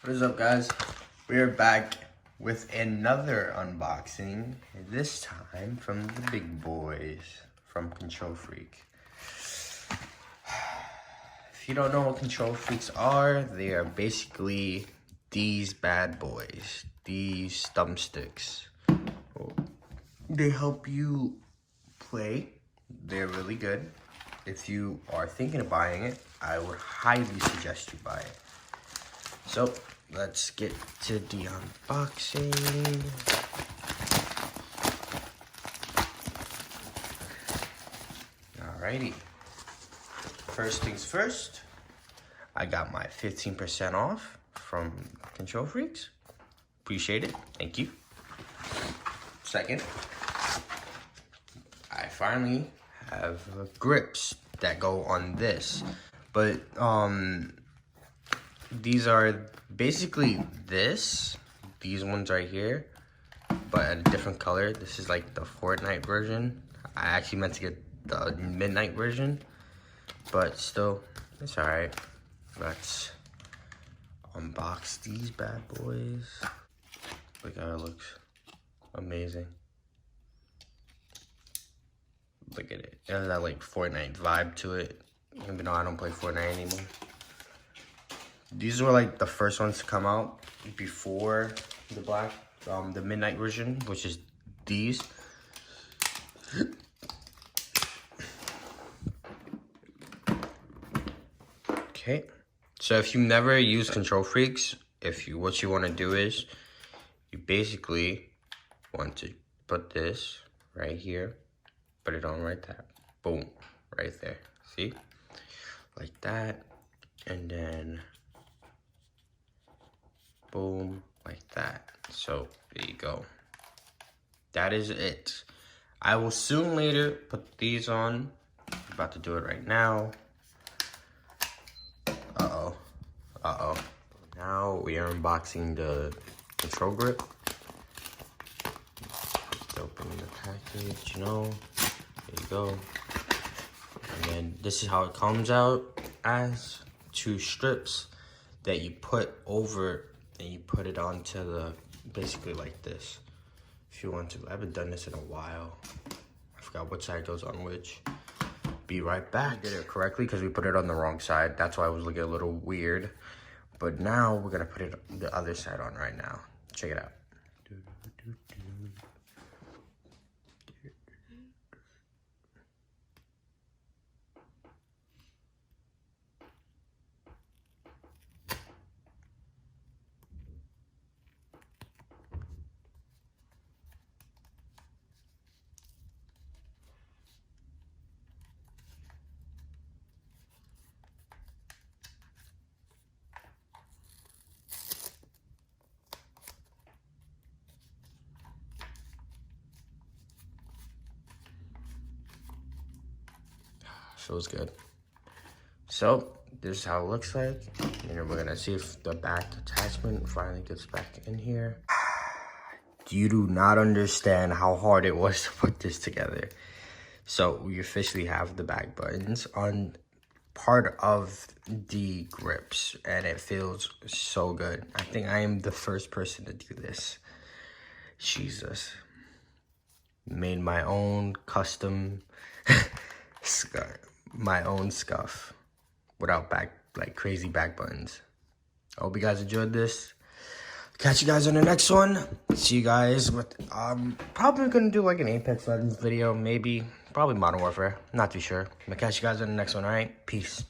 What is up, guys? We are back with another unboxing, this time from the big boys from Control Freak. If you don't know what Control Freaks are, they are basically these bad boys, these thumbsticks. They help you play. They're really good. If you are thinking of buying it, I would highly suggest you buy it. So, let's get to the unboxing. Alrighty. First things first, I got my 15% off from Control Freaks. Appreciate it. Thank you. Second, I finally have grips that go on this. But, these are basically these ones right here, but a different color. This is like the Fortnite version. I actually meant to get the midnight version, but still, it's alright. Let's unbox these bad boys. Look how it looks. Amazing. Look at it. It has that like Fortnite vibe to it, even though I don't play Fortnite anymore. These were like the first ones to come out before the midnight version, which is these. Okay, so if you never use Control Freaks, what you want to do is you basically want to put this right here, put it on right there, boom, right there. See, like that, and then boom, like that. So there you go. That is it. I will soon later put these on. I'm about to do it right now. Uh-oh. Now we are unboxing the control grip. Just open the package, you know. There you go. And then this is how it comes out, as 2 strips that you put over. And you put it onto the, basically like this, if you want to. I haven't done this in a while. I forgot which side goes on which. Be right back. We did it correctly because we put it on the wrong side. That's why it was looking a little weird. But now we're gonna put it the other side on right now. Check it out. Feels good. So this is how it looks like, and then we're gonna see if the back attachment finally gets back in here. You do not understand how hard it was to put this together. So we officially have the back buttons on part of the grips, and it feels so good. I think I am the first person to do this. Jesus. Made my own custom my own scuff without crazy back buttons. I hope you guys enjoyed this. Catch you guys on the next one. See you guys with probably gonna do like an Apex Legends video, maybe probably Modern Warfare, not too sure. I'm gonna catch you guys on the next one. All right, peace.